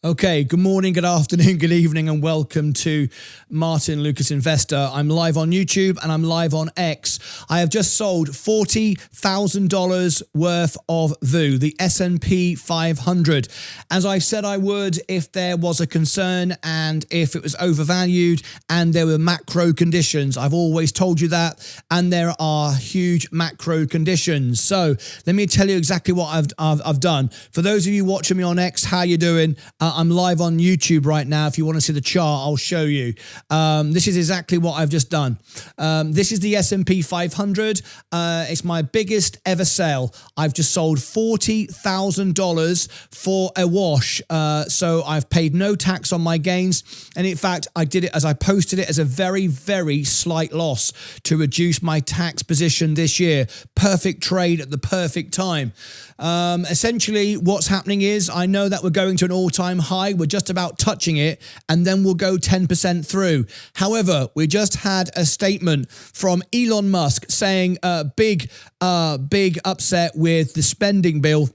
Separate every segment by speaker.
Speaker 1: Okay, good morning, good afternoon, good evening, and welcome to Martyn Lucas Investor. I'm live on YouTube and I'm live on X. I have just sold $40,000 worth of VU, the S&P 500. As I said I would, if there was a concern and if it was overvalued and there were macro conditions. I've always told you that, and there are huge macro conditions. So let me tell you exactly what I've done. For those of you watching me on X, how you doing? I'm live on YouTube right now. If you want to see the chart, I'll show you. This is exactly what I've just done. This is the S&P 500. It's my biggest ever sale. I've just sold $40,000 for a wash. So I've paid no tax on my gains. And in fact, I did it as I posted it as a very, very slight loss to reduce my tax position this year. Perfect trade at the perfect time. Essentially, what's happening is I know that we're going to an all-time high. We're just about touching it, and then we'll go 10% through. However, we just had a statement from Elon Musk saying big upset with the spending bill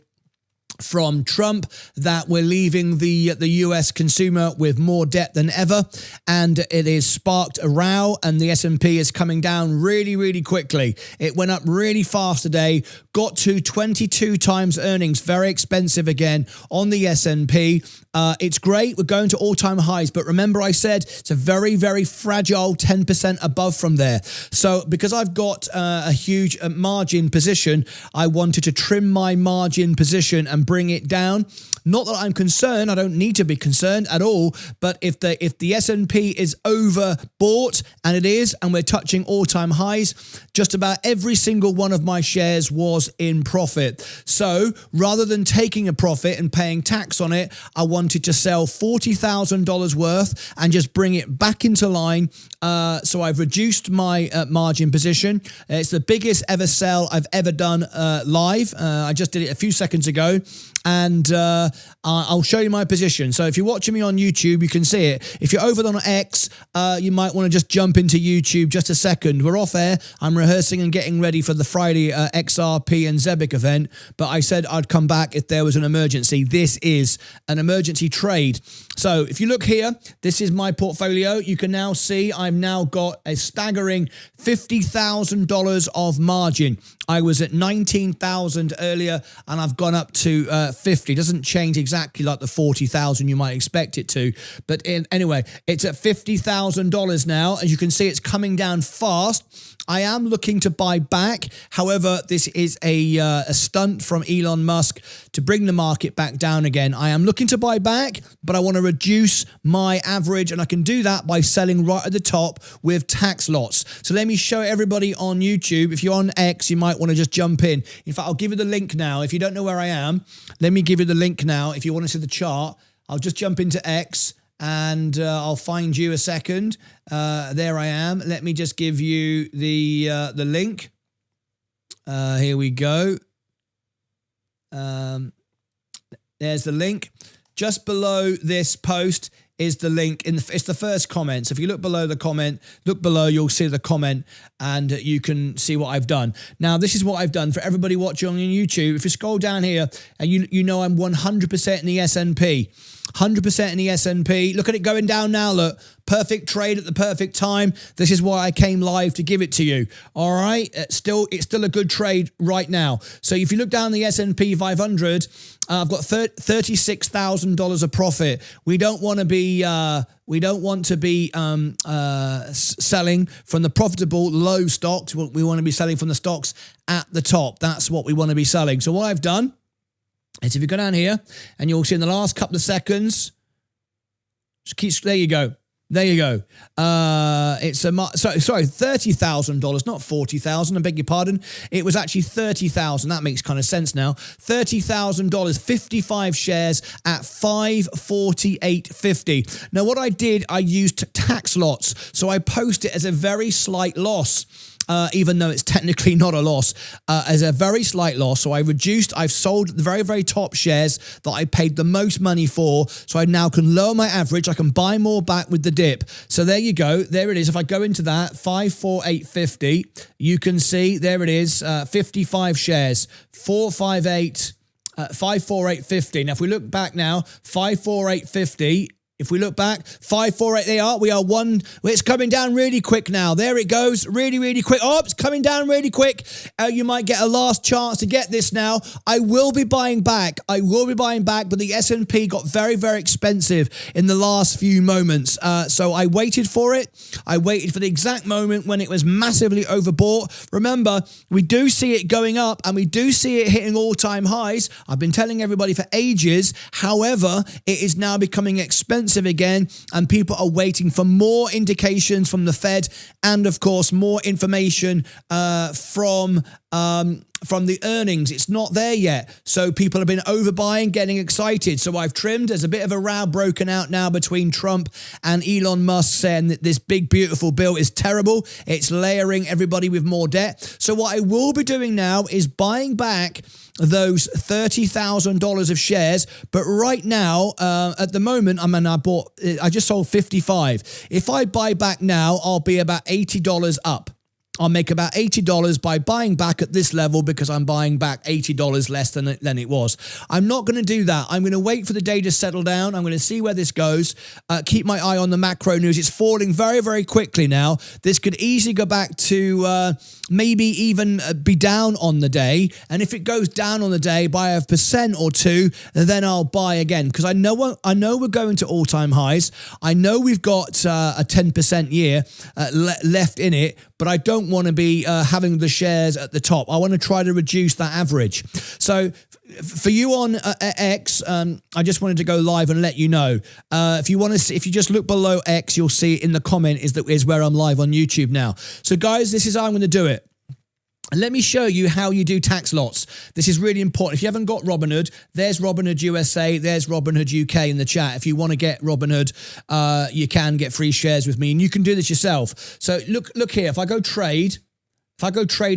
Speaker 1: from Trump, that we're leaving the US consumer with more debt than ever, and it has sparked a row, and the S&P is coming down really, really quickly. It went up really fast today, got to 22 times earnings, very expensive again on the S&P. It's great, we're going to all-time highs, but remember I said it's a very, very fragile 10% above from there. So because I've got a huge margin position, I wanted to trim my margin position and bring it down. Not that I'm concerned, I don't need to be concerned at all, but if the S&P is overbought, and it is, and we're touching all-time highs, just about every single one of my shares was in profit. So rather than taking a profit and paying tax on it, I wanted to sell $40,000 worth and just bring it back into line. So I've reduced my margin position. It's the biggest ever sell I've ever done live. I just did it a few seconds ago, and I'll show you my position. So if you're watching me on YouTube, you can see it. If you're over on X, you might want to just jump into YouTube just a second. We're off air. I'm rehearsing and getting ready for the Friday XRP and Zebic event, but I said I'd come back if there was an emergency. This is an emergency trade. So if you look here, this is my portfolio. You can now see I've now got a staggering $50,000 of margin. I was at 19,000 earlier, and I've gone up to 50. Doesn't change exactly like the 40,000 you might expect it to, but anyway, it's at $50,000 now. As you can see, it's coming down fast. I am looking to buy back. However, this is a stunt from Elon Musk to bring the market back down again. I am looking to buy back, but I want to reduce my average, and I can do that by selling right at the top with tax lots. So let me show everybody on YouTube. If you're on X, you might want to just jump in. In fact, I'll give you the link now. If you don't know where I am, let me give you the link now. If you want to see the chart, I'll just jump into X, and I'll find you a second. There I am. Let me just give you the link. Here we go. There's the link. Just below this post is the link. It's the first comment. So if you look below the comment, look below, you'll see the comment, and you can see what I've done. Now, this is what I've done for everybody watching on YouTube. If you scroll down here, and you know I'm 100% in the S&P. 100% in the S&P. Look at it going down now, look. Perfect trade at the perfect time. This is why I came live to give it to you. All right? It's still a good trade right now. So if you look down the S&P 500, I've got $36,000 of profit. We don't want to be selling from the profitable low stocks. We want to be selling from the stocks at the top. That's what we want to be selling. So what I've done is, if you go down here, and you'll see in the last couple of seconds, just keep, there you go. There you go. It's a sorry, $30,000, not 40,000. I beg your pardon. It was actually 30,000. That makes kind of sense now. $30,000, 55 shares at $548.50. Now, what I did, I used tax lots, so I post it as a very slight loss. Even though it's technically not a loss, as a very slight loss. So I've sold the very, very top shares that I paid the most money for. So I now can lower my average. I can buy more back with the dip. So there you go. There it is. If I go into that, 548.50, you can see there it is, 55 shares, 458. 548.50. Now, if we look back now, 548.50. If we look back, 548, we are one. It's coming down really quick now. There it goes, really, really quick. Oh, it's coming down really quick. You might get a last chance to get this now. I will be buying back. But the S&P got very, very expensive in the last few moments. So I waited for it. I waited for the exact moment when it was massively overbought. Remember, we do see it going up and we do see it hitting all-time highs. I've been telling everybody for ages. However, it is now becoming expensive again, and people are waiting for more indications from the Fed and, of course, more information from the earnings. It's not there yet. So people have been overbuying, getting excited. So I've trimmed. There's a bit of a row broken out now between Trump and Elon Musk, saying that this big, beautiful bill is terrible. It's layering everybody with more debt. So what I will be doing now is buying back those $30,000 of shares. But right now, at the moment, I just sold 55. If I buy back now, I'll be about $80 up. I'll make about $80 by buying back at this level because I'm buying back $80 less than it was. I'm not going to do that. I'm going to wait for the day to settle down. I'm going to see where this goes. Keep my eye on the macro news. It's falling very, very quickly now. This could easily go back to maybe even be down on the day. And if it goes down on the day by a % or two, then I'll buy again because I know we're going to all-time highs. I know we've got a 10% year left in it, but I don't want to be having the shares at the top. I want to try to reduce that average. So for you on X, I just wanted to go live and let you know. If you want to see, if you just look below X, you'll see in the comment is where I'm live on YouTube now. So guys, this is how I'm going to do it. And let me show you how you do tax lots. This is really important. If you haven't got Robinhood, there's Robinhood USA, there's Robinhood UK in the chat. If you want to get Robinhood, you can get free shares with me, and you can do this yourself. So look here. If I go trade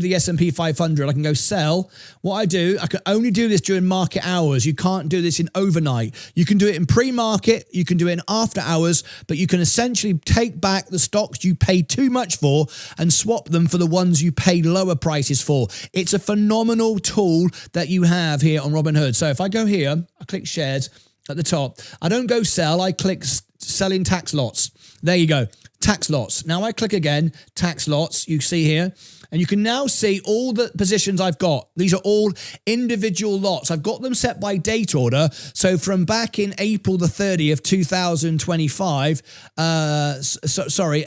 Speaker 1: the S&P 500, I can go sell. What I do, I can only do this during market hours. You can't do this in overnight. You can do it in pre-market, you can do it in after hours, but you can essentially take back the stocks you paid too much for and swap them for the ones you paid lower prices for. It's a phenomenal tool that you have here on Robinhood. So if I go here, I click shares at the top. I don't go sell, I click selling tax lots. There you go, tax lots. Now I click again, tax lots, you see here. And you can now see all the positions I've got. These are all individual lots. I've got them set by date order. So from back in April the 30th, 2025,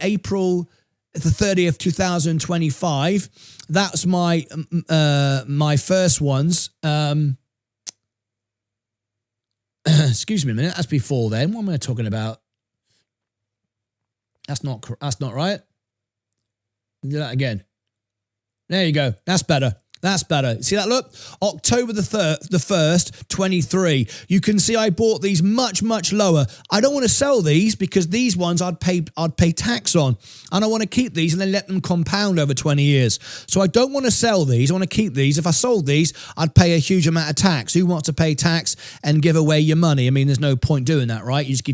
Speaker 1: April the 30th, 2025, that's my my first ones. Excuse me a minute, that's before then. What am I talking about? That's not right. Do that again. There you go. That's better. That's better. See that look? October the 1st, 23. You can see I bought these much, much lower. I don't want to sell these because these ones I'd pay tax on. And I want to keep these and then let them compound over 20 years. So I don't want to sell these. I want to keep these. If I sold these, I'd pay a huge amount of tax. Who wants to pay tax and give away your money? I mean, there's no point doing that, right? You just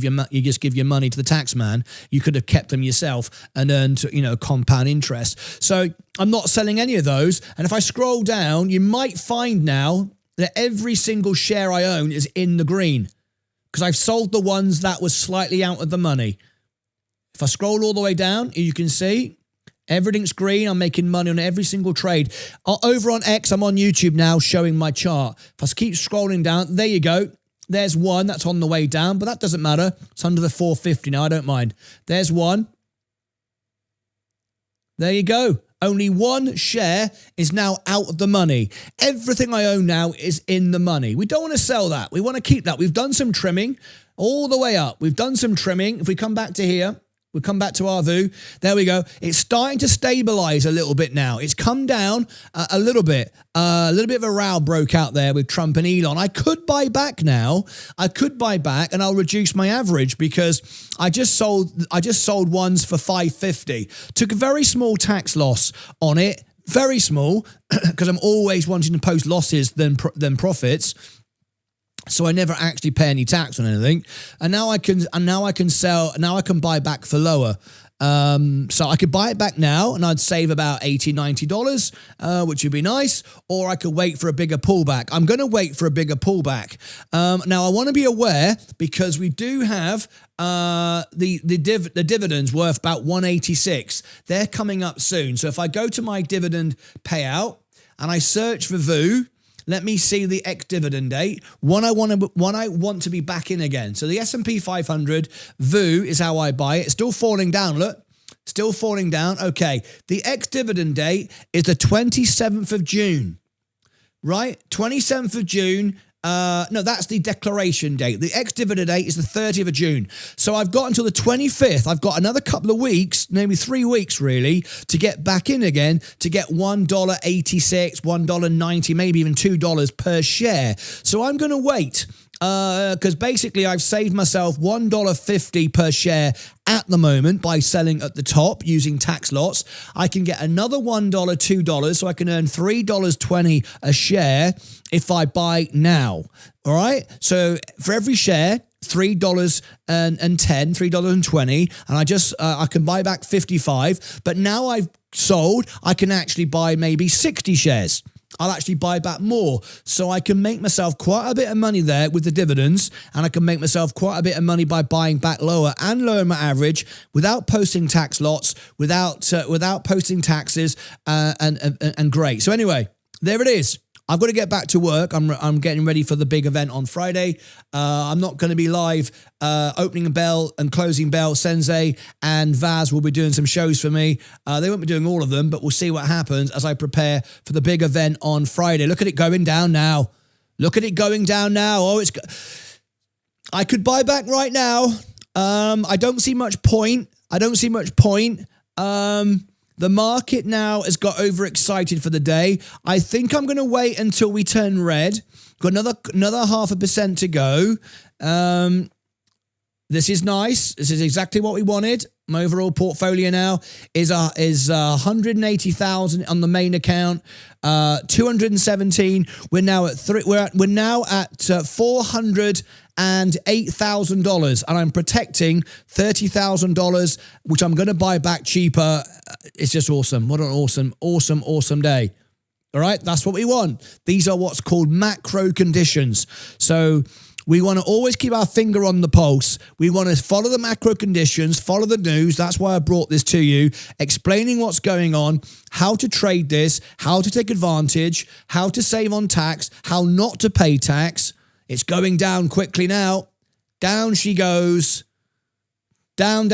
Speaker 1: give your money to the tax man. You could have kept them yourself and earned, compound interest. So I'm not selling any of those. And if I scroll down, you might find now that every single share I own is in the green because I've sold the ones that was slightly out of the money. If I scroll all the way down, you can see everything's green. I'm making money on every single trade. Over on X, I'm on YouTube now showing my chart. If I keep scrolling down, there you go. There's one that's on the way down, but that doesn't matter. It's under the 450 now. I don't mind. There's one. There you go. Only one share is now out of the money. Everything I own now is in the money. We don't want to sell that. We want to keep that. We've done some trimming all the way up. We've done some trimming. If we come back to here, we come back to our view. There we go. It's starting to stabilize a little bit now. It's come down a little bit. A little bit of a row broke out there with Trump and Elon. I could buy back now. I could buy back and I'll reduce my average because I just sold ones for $550. Took a very small tax loss on it. Very small because I'm always wanting to post losses than profits. So I never actually pay any tax on anything. And now I can sell, now I can buy back for lower. So I could buy it back now and I'd save about $80, $90, which would be nice, or I could wait for a bigger pullback. I'm going to wait for a bigger pullback. Now I want to be aware because we do have the dividends worth about 186. They're coming up soon. So if I go to my dividend payout and I search for VOO, let me see the ex-dividend date. One I want to be back in again. So the S&P 500, VOO is how I buy it. It's still falling down, look. Still falling down. Okay. The ex-dividend date is the 27th of June. Right? 27th of June. No, that's the declaration date. The ex-dividend date is the 30th of June. So I've got until the 25th. I've got another couple of weeks, maybe 3 weeks really, to get back in again, to get $1.86, $1.90, maybe even $2 per share. So I'm going to wait because basically I've saved myself $1.50 per share at the moment by selling at the top using tax lots. I can get another $1, $2, so I can earn $3.20 a share if I buy now. All right. So for every share, $3.10, $3.20, and I can buy back 55. But now I've sold, I can actually buy maybe 60 shares. I'll actually buy back more. So I can make myself quite a bit of money there with the dividends, and I can make myself quite a bit of money by buying back lower and lower my average without posting tax lots, without posting taxes, and great. So anyway, there it is. I've got to get back to work. I'm getting ready for the big event on Friday. I'm not going to be live opening a bell and closing bell. Sensei and Vaz will be doing some shows for me. They won't be doing all of them, but we'll see what happens as I prepare for the big event on Friday. Look at it going down now. Look at it going down now. Oh, I could buy back right now. I don't see much point. The market now has got overexcited for the day. I think I'm going to wait until we turn red. Got another 0.5% to go. This is nice. This is exactly what we wanted. My overall portfolio now is 180,000 on the main account. 217. We're now at $408,000, and I'm protecting $30,000, which I'm going to buy back cheaper. It's just awesome. What an awesome day. All right, that's what we want. These are what's called macro conditions. So we want to always keep our finger on the pulse. We want to follow the macro conditions, follow the news. That's why I brought this to you, explaining what's going on, how to trade this, how to take advantage, how to save on tax, how not to pay tax. It's going down quickly now. Down she goes. Down.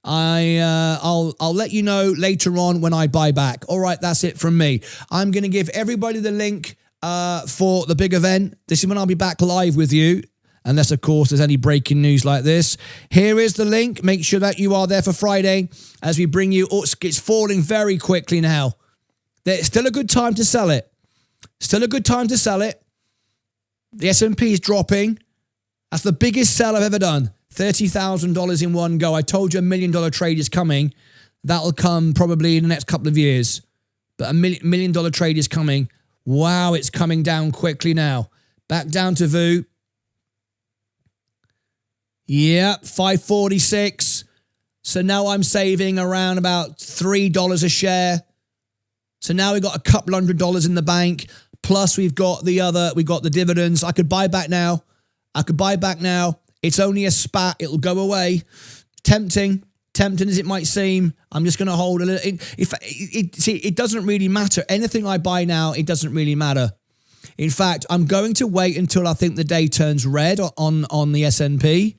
Speaker 1: I'll let you know later on when I buy back. All right, that's it from me. I'm going to give everybody the link for the big event. This is when I'll be back live with you, unless, of course, there's any breaking news like this. Here is the link. Make sure that you are there for Friday as we bring you. Oh, it's falling very quickly now. There's still a good time to sell it. Still a good time to sell it. The S&P is dropping. That's the biggest sell I've ever done. $30,000 in one go. I told you $1 million trade is coming. That'll come probably in the next couple of years. But $1 million trade is coming. Wow, it's coming down quickly now. Back down to VOO. Yeah, 546. So now I'm saving around about $3 a share. So now we've got a couple $100 in the bank. Plus we've got the dividends. I could buy back now. It's only a spat. It'll go away. Tempting as it might seem. I'm just going to hold a little. It doesn't really matter. Anything I buy now, it doesn't really matter. In fact, I'm going to wait until I think the day turns red on the S&P.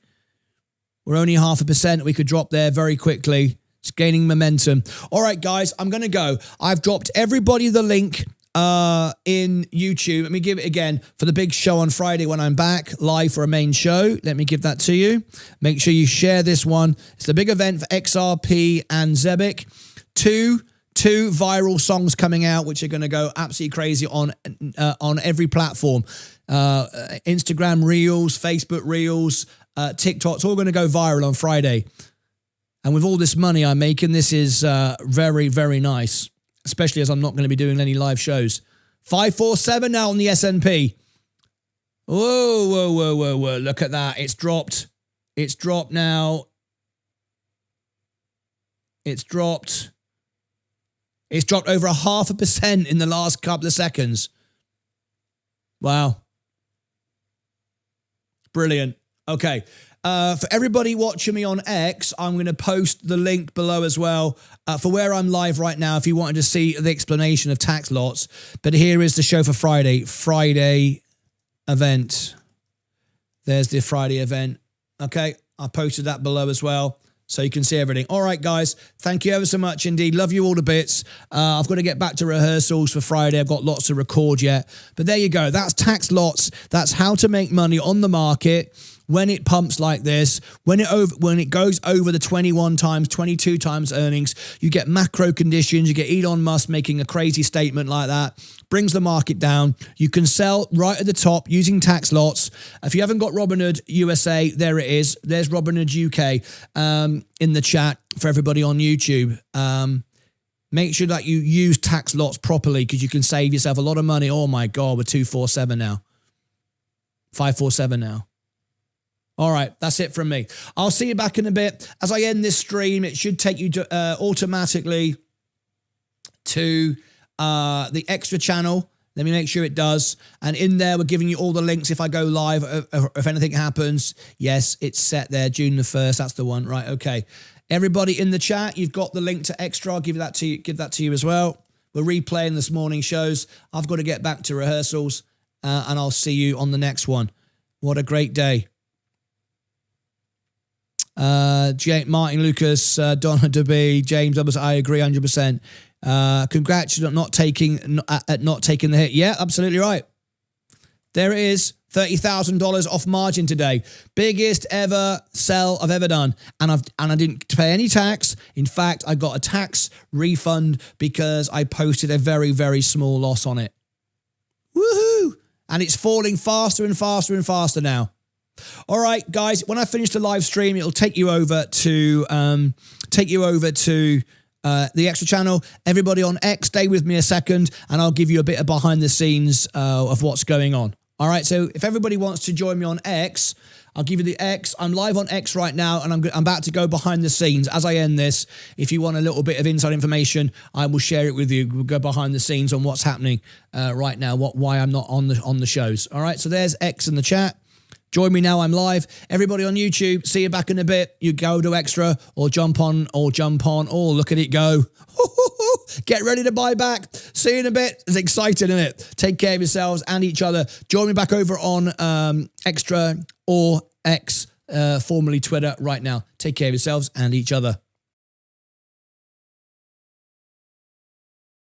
Speaker 1: We're only 0.5%. We could drop there very quickly. It's gaining momentum. All right, guys, I'm going to go. I've dropped everybody the link in YouTube. Let me give it again for the big show on Friday when I'm back live for a main show. Let me give that to you. Make sure you share this one. It's the big event for XRP and Zebic. Two viral songs coming out, which are going to go absolutely crazy on every platform. Instagram Reels, Facebook Reels, TikTok's all going to go viral on Friday. And with all this money I'm making, this is very, very nice, especially as I'm not going to be doing any live shows. 547 now on the S&P. Whoa. Look at that. It's dropped. It's dropped now. It's dropped. It's dropped over 0.5% in the last couple of seconds. Wow. Brilliant. Okay. For everybody watching me on X, I'm going to post the link below as well for where I'm live right now if you wanted to see the explanation of tax lots. But here is the show for Friday. Friday event. There's the Friday event. Okay. I posted that below as well, so you can see everything. All right, guys. Thank you ever so much indeed. Love you all to bits. I've got to get back to rehearsals for Friday. I've got lots to record yet. But there you go. That's tax lots. That's how to make money on the market when it pumps like this. When it goes over the 21 times, 22 times earnings, you get macro conditions. You get Elon Musk making a crazy statement like that. Brings the market down. You can sell right at the top using tax lots. If you haven't got Robinhood USA, there it is. There's Robinhood UK in the chat for everybody on YouTube. Make sure that you use tax lots properly because you can save yourself a lot of money. Oh my God, we're 247 now. 547 now. All right, that's it from me. I'll see you back in a bit. As I end this stream, it should take you to, automatically to the extra channel. Let me make sure it does. And in there, we're giving you all the links if I go live, if anything happens. Yes, it's set there, June the 1st. That's the one. Right, okay. Everybody in the chat, you've got the link to extra. I'll give that to you as well. We're replaying this morning's shows. I've got to get back to rehearsals, and I'll see you on the next one. What a great day. Martyn Lucas, Donna DeB, James Dobbs, I agree 100%. Congrats on not taking the hit. Yeah, absolutely right. There it is. $30,000 off margin today. Biggest ever sell I've ever done. And I didn't pay any tax. In fact, I got a tax refund because I posted a very, very small loss on it. Woohoo! And it's falling faster and faster and faster now. All right, guys, when I finish the live stream, it'll take you over to the extra channel. Everybody on X, stay with me a second, and I'll give you a bit of behind the scenes of what's going on. All right, so if everybody wants to join me on X, I'll give you the X. I'm live on X right now, and I'm about to go behind the scenes as I end this. If you want a little bit of inside information, I will share it with you. We'll go behind the scenes on what's happening right now, why I'm not on the shows. All right, so there's X in the chat. Join me now, I'm live. Everybody on YouTube, see you back in a bit. You go to extra or jump on. Oh, look at it go. Get ready to buy back. See you in a bit. It's exciting, isn't it? Take care of yourselves and each other. Join me back over on extra or X, formerly Twitter right now. Take care of yourselves and each other.